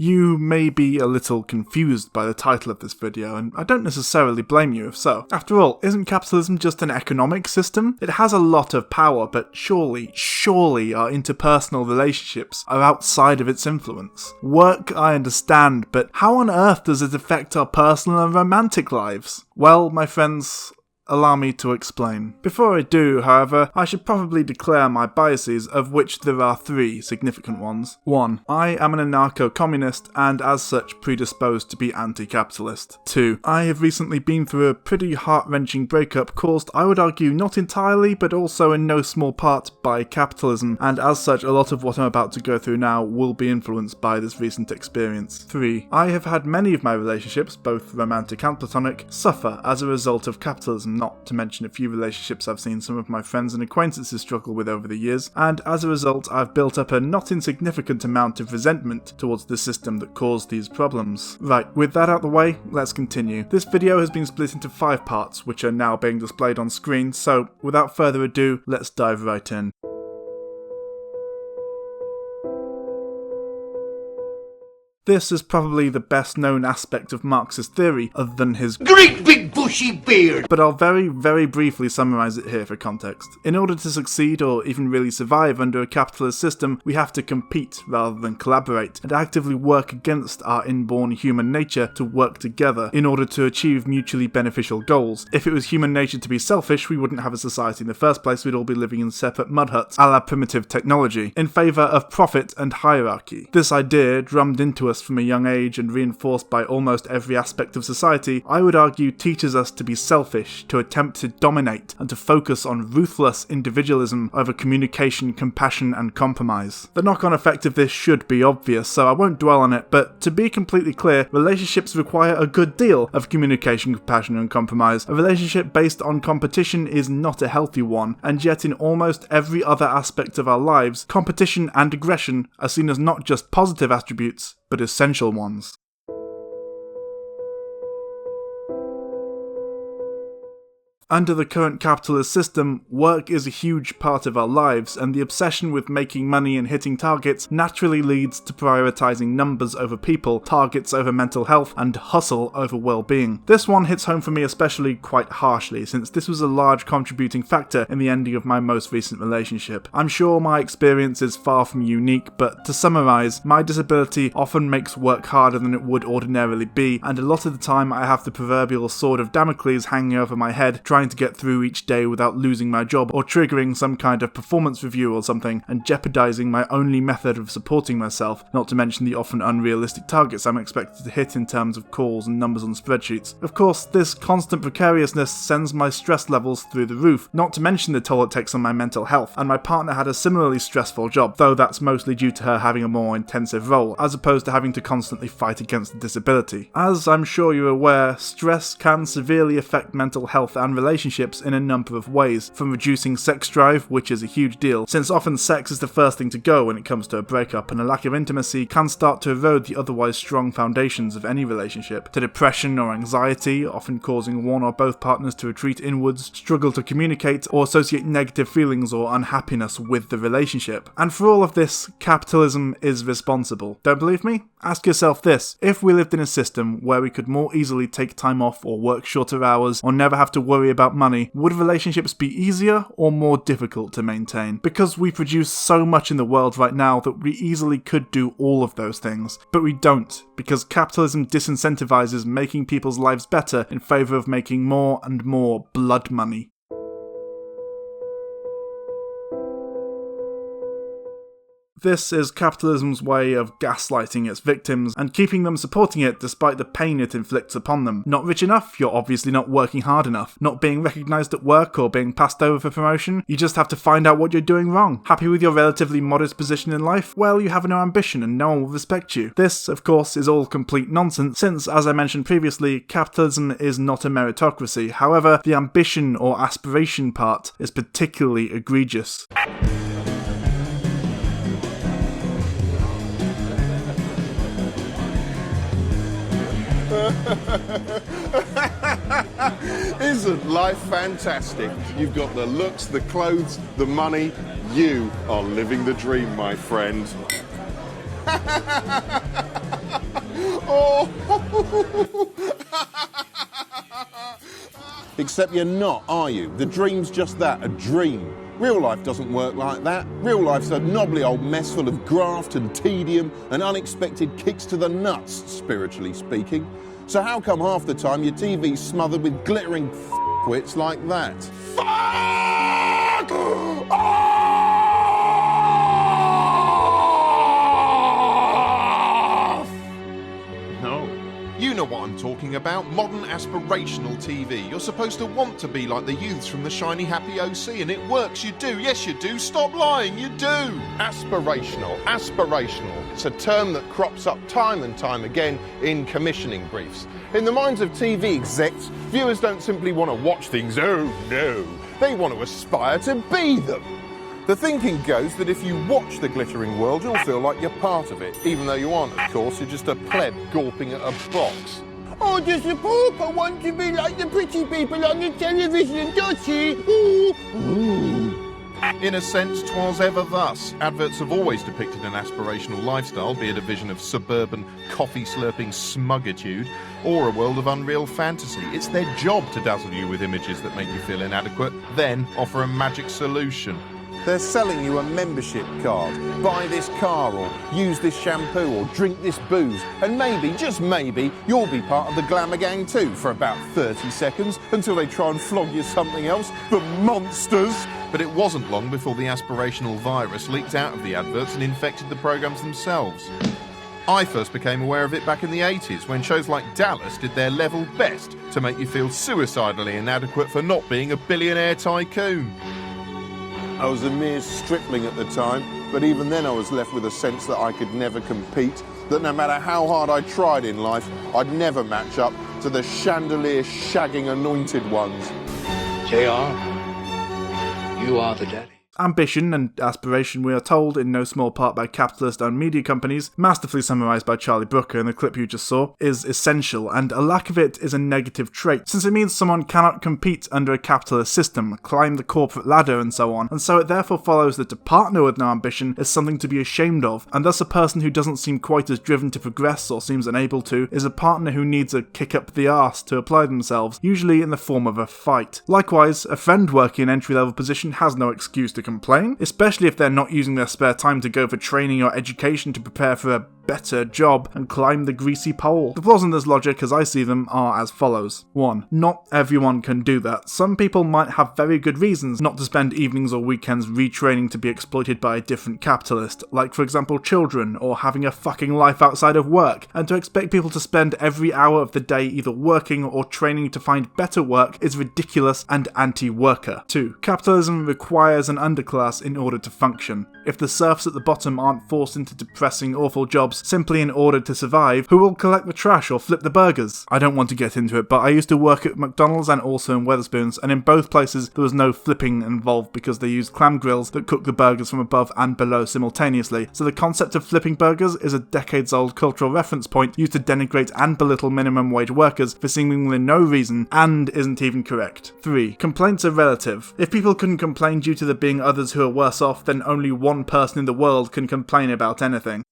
You may be a little confused by the title of this video, and I don't necessarily blame you if so. After all, isn't capitalism just an economic system? It has a lot of power, but surely our interpersonal relationships are outside of its influence. Work, I understand, but how on earth does it affect our personal and romantic lives? Well, my friends, allow me to explain. Before I do, however, I should probably declare my biases, of which there are 3 significant ones. 1. I am an anarcho-communist and as such predisposed to be anti-capitalist. 2. I have recently been through a pretty heart-wrenching breakup caused, I would argue, not entirely but also in no small part by capitalism, and as such a lot of what I'm about to go through now will be influenced by this recent experience. 3. I have had many of my relationships, both romantic and platonic, suffer as a result of capitalism, not to mention a few relationships I've seen some of my friends and acquaintances struggle with over the years, and as a result I've built up a not insignificant amount of resentment towards the system that caused these problems. Right, with that out the way, let's continue. This video has been split into 5 parts, which are now being displayed on screen, so without further ado, let's dive right in. This is probably the best known aspect of Marxist theory, other than his great big bushy beard, but I'll very briefly summarise it here for context. In order to succeed or even really survive under a capitalist system, we have to compete rather than collaborate, and actively work against our inborn human nature to work together in order to achieve mutually beneficial goals. If it was human nature to be selfish, we wouldn't have a society in the first place, we'd all be living in separate mud huts, a la primitive technology, in favour of profit and hierarchy. This idea, drummed into us from a young age and reinforced by almost every aspect of society, I would argue teaches us to be selfish, to attempt to dominate, and to focus on ruthless individualism over communication, compassion, and compromise. The knock-on effect of this should be obvious, so I won't dwell on it, but to be completely clear, relationships require a good deal of communication, compassion, and compromise. A relationship based on competition is not a healthy one, and yet in almost every other aspect of our lives, competition and aggression are seen as not just positive attributes, but essential ones. Under the current capitalist system, work is a huge part of our lives, and the obsession with making money and hitting targets naturally leads to prioritising numbers over people, targets over mental health, and hustle over well-being. This one hits home for me especially quite harshly, since this was a large contributing factor in the ending of my most recent relationship. I'm sure my experience is far from unique, but to summarise, my disability often makes work harder than it would ordinarily be, and a lot of the time I have the proverbial sword of Damocles hanging over my head, trying to get through each day without losing my job or triggering some kind of performance review or something and jeopardizing my only method of supporting myself, not to mention the often unrealistic targets I'm expected to hit in terms of calls and numbers on spreadsheets. Of course, this constant precariousness sends my stress levels through the roof, not to mention the toll it takes on my mental health, and my partner had a similarly stressful job, though that's mostly due to her having a more intensive role, as opposed to having to constantly fight against the disability. As I'm sure you're aware, stress can severely affect mental health and relationships in a number of ways, from reducing sex drive, which is a huge deal, since often sex is the first thing to go when it comes to a breakup, and a lack of intimacy can start to erode the otherwise strong foundations of any relationship, to depression or anxiety, often causing one or both partners to retreat inwards, struggle to communicate, or associate negative feelings or unhappiness with the relationship. And for all of this, capitalism is responsible. Don't believe me? Ask yourself this: if we lived in a system where we could more easily take time off or work shorter hours or never have to worry about money, would relationships be easier or more difficult to maintain? Because we produce so much in the world right now that we easily could do all of those things, but we don't, because capitalism disincentivizes making people's lives better in favour of making more and more blood money. This is capitalism's way of gaslighting its victims and keeping them supporting it despite the pain it inflicts upon them. Not rich enough? You're obviously not working hard enough. Not being recognised at work or being passed over for promotion? You just have to find out what you're doing wrong. Happy with your relatively modest position in life? Well, you have no ambition and no one will respect you. This, of course, is all complete nonsense since, as I mentioned previously, capitalism is not a meritocracy. However, the ambition or aspiration part is particularly egregious. Isn't life fantastic? You've got the looks, the clothes, the money. You are living the dream, my friend. Oh. Except you're not, are you? The dream's just that, a dream. Real life doesn't work like that. Real life's a knobbly old mess full of graft and tedium and unexpected kicks to the nuts, spiritually speaking. So how come half the time your TV's smothered with glittering f***wits like that? Fuck! Oh! You know what I'm talking about, modern aspirational TV. You're supposed to want to be like the youths from the shiny happy OC, and it works, you do, yes you do, stop lying, you do! Aspirational. It's a term that crops up time and time again in commissioning briefs. In the minds of TV execs, viewers don't simply want to watch things, oh no, they want to aspire to be them. The thinking goes that if you watch the glittering world, you'll feel like you're part of it, even though you aren't, of course, you're just a pleb gawping at a box. Oh, just a poop, I want to be like the pretty people on the television, dotty. In a sense, 'twas ever thus. Adverts have always depicted an aspirational lifestyle, be it a vision of suburban, coffee-slurping smugitude, or a world of unreal fantasy. It's their job to dazzle you with images that make you feel inadequate, then offer a magic solution. They're selling you a membership card. Buy this car, or use this shampoo, or drink this booze. And maybe, just maybe, you'll be part of the glamour gang too for about 30 seconds until they try and flog you something else. The monsters! But it wasn't long before the aspirational virus leaked out of the adverts and infected the programmes themselves. I first became aware of it back in the 80s, when shows like Dallas did their level best to make you feel suicidally inadequate for not being a billionaire tycoon. I was a mere stripling at the time, but even then I was left with a sense that I could never compete, that no matter how hard I tried in life, I'd never match up to the chandelier shagging anointed ones. JR, you are the daddy. Ambition and aspiration, we are told, in no small part by capitalist-owned media companies, masterfully summarised by Charlie Brooker in the clip you just saw, is essential, and a lack of it is a negative trait, since it means someone cannot compete under a capitalist system, climb the corporate ladder and so on, and so it therefore follows that to partner with no ambition is something to be ashamed of, and thus a person who doesn't seem quite as driven to progress or seems unable to is a partner who needs a kick up the arse to apply themselves, usually in the form of a fight. Likewise, a friend working in an entry-level position has no excuse to complain, especially if they're not using their spare time to go for training or education to prepare for a better job and climb the greasy pole. The flaws in this logic, as I see them, are as follows. 1. Not everyone can do that. Some people might have very good reasons not to spend evenings or weekends retraining to be exploited by a different capitalist, like for example children, or having a fucking life outside of work, and to expect people to spend every hour of the day either working or training to find better work is ridiculous and anti-worker. 2. Capitalism requires an underclass in order to function. If the serfs at the bottom aren't forced into depressing, awful jobs simply in order to survive, who will collect the trash or flip the burgers? I don't want to get into it, but I used to work at McDonald's and also in Wetherspoons, and in both places there was no flipping involved because they used clam grills that cook the burgers from above and below simultaneously, so the concept of flipping burgers is a decades-old cultural reference point used to denigrate and belittle minimum wage workers for seemingly no reason, and isn't even correct. 3. Complaints are relative. If people couldn't complain due to there being others who are worse off, then only one person in the world can complain about anything.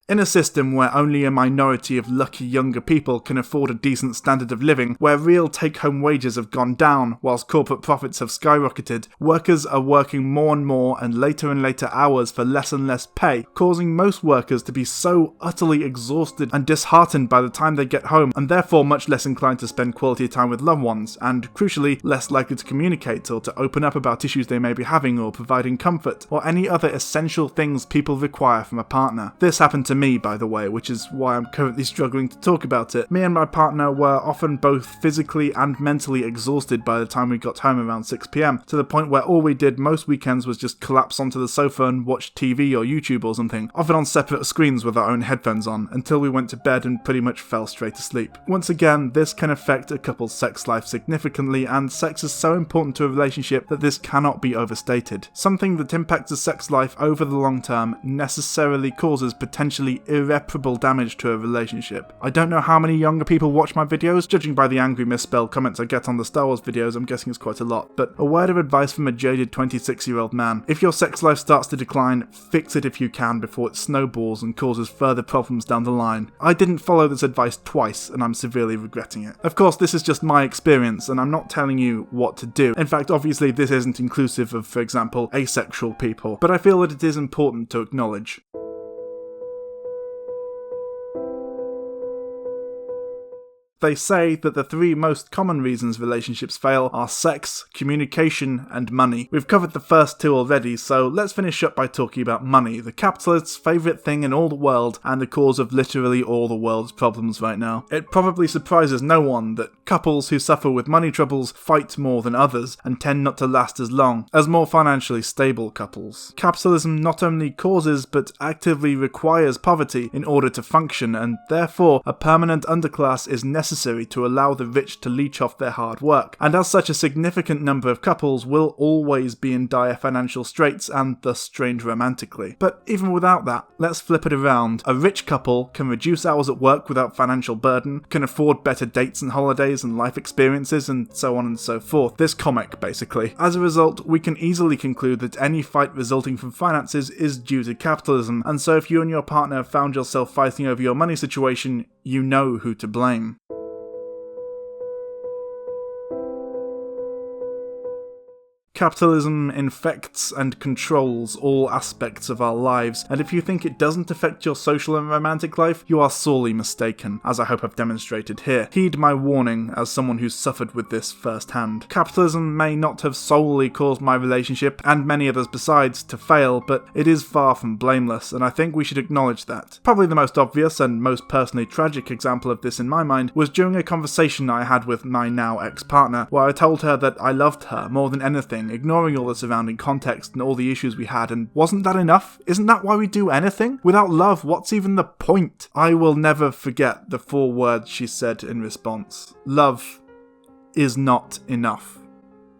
In a system where only a minority of lucky younger people can afford a decent standard of living, where real take-home wages have gone down whilst corporate profits have skyrocketed, workers are working more and more and later hours for less and less pay, causing most workers to be so utterly exhausted and disheartened by the time they get home, and therefore much less inclined to spend quality time with loved ones, and crucially less likely to communicate or to open up about issues they may be having or providing comfort, or any other essential things people require from a partner. This happened to me, by the way, which is why I'm currently struggling to talk about it. Me and my partner were often both physically and mentally exhausted by the time we got home around 6 PM, to the point where all we did most weekends was just collapse onto the sofa and watch TV or YouTube or something, often on separate screens with our own headphones on, until we went to bed and pretty much fell straight asleep. Once again, this can affect a couple's sex life significantly, and sex is so important to a relationship that this cannot be overstated. Something that impacts a sex life over the long term necessarily causes potentially potentially irreparable damage to a relationship. I don't know how many younger people watch my videos, judging by the angry misspelled comments I get on the Star Wars videos, I'm guessing it's quite a lot, but a word of advice from a jaded 26-year-old man. If your sex life starts to decline, fix it if you can before it snowballs and causes further problems down the line. I didn't follow this advice twice, and I'm severely regretting it. Of course, this is just my experience, and I'm not telling you what to do. In fact, obviously this isn't inclusive of, for example, asexual people, but I feel that it is important to acknowledge. They say that the three most common reasons relationships fail are sex, communication, and money. We've covered the first two already, so let's finish up by talking about money, the capitalists' favourite thing in all the world, and the cause of literally all the world's problems right now. It probably surprises no one that couples who suffer with money troubles fight more than others, and tend not to last as long as more financially stable couples. Capitalism not only causes, but actively requires poverty in order to function, and therefore a permanent underclass is necessary to allow the rich to leech off their hard work, and as such a significant number of couples will always be in dire financial straits and thus strained romantically. But even without that, let's flip it around. A rich couple can reduce hours at work without financial burden, can afford better dates and holidays and life experiences, and so on and so forth. This comic, basically. As a result, we can easily conclude that any fight resulting from finances is due to capitalism, and so if you and your partner have found yourself fighting over your money situation, you know who to blame. Capitalism infects and controls all aspects of our lives, and if you think it doesn't affect your social and romantic life, you are sorely mistaken, as I hope I've demonstrated here. Heed my warning as someone who's suffered with this firsthand. Capitalism may not have solely caused my relationship, and many others besides, to fail, but it is far from blameless, and I think we should acknowledge that. Probably the most obvious and most personally tragic example of this in my mind was during a conversation I had with my now ex-partner, where I told her that I loved her more than anything, ignoring all the surrounding context and all the issues we had, and wasn't that enough? Isn't that why we do anything? Without love, what's even the point? I will never forget the 4 words she said in response. Love is not enough.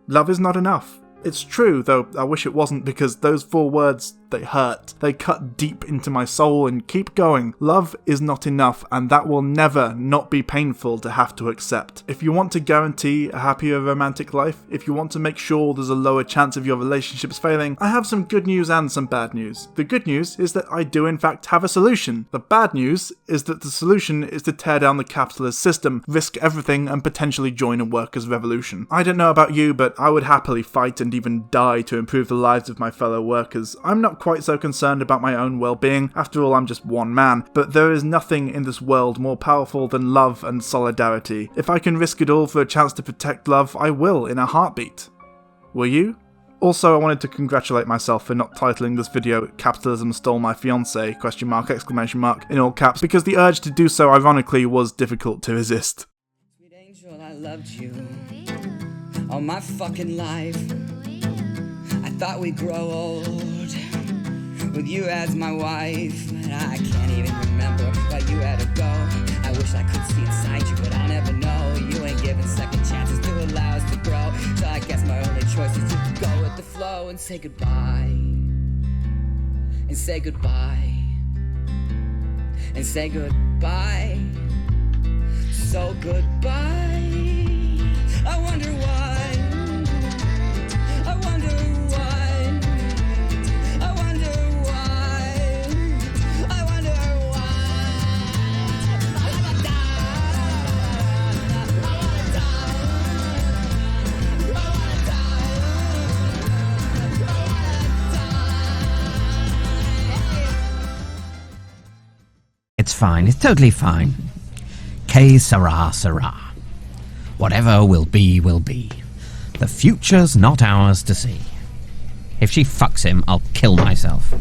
Love is not enough. It's true, though I wish it wasn't, because those 4 words, they hurt. They cut deep into my soul and keep going. Love is not enough, and that will never not be painful to have to accept. If you want to guarantee a happier romantic life, if you want to make sure there's a lower chance of your relationships failing, I have some good news and some bad news. The good news is that I do in fact have a solution. The bad news is that the solution is to tear down the capitalist system, risk everything, and potentially join a workers' revolution. I don't know about you, but I would happily fight and even die to improve the lives of my fellow workers. I'm not quite so concerned about my own well-being, after all I'm just one man, but there is nothing in this world more powerful than love and solidarity. If I can risk it all for a chance to protect love, I will in a heartbeat. Will you? Also, I wanted to congratulate myself for not titling this video "Capitalism Stole My Fiancé?" in all caps, because the urge to do so ironically was difficult to resist. Sweet angel, I loved you all my fucking life. I thought we'd grow old with you as my wife, but I can't even remember why you had to go. I wish I could see inside you, but I'll never know. You ain't giving second chances to allow us to grow, so I guess my only choice is to go with the flow and say goodbye, and say goodbye, and say goodbye, so goodbye. I wonder why, I wonder why, I wonder why, I wonder why. I wanna die, I wanna die, I wanna die, I wanna die. It's fine, it's totally fine. Que sera, sera. Whatever will be, will be. The future's not ours to see. If she fucks him, I'll kill myself.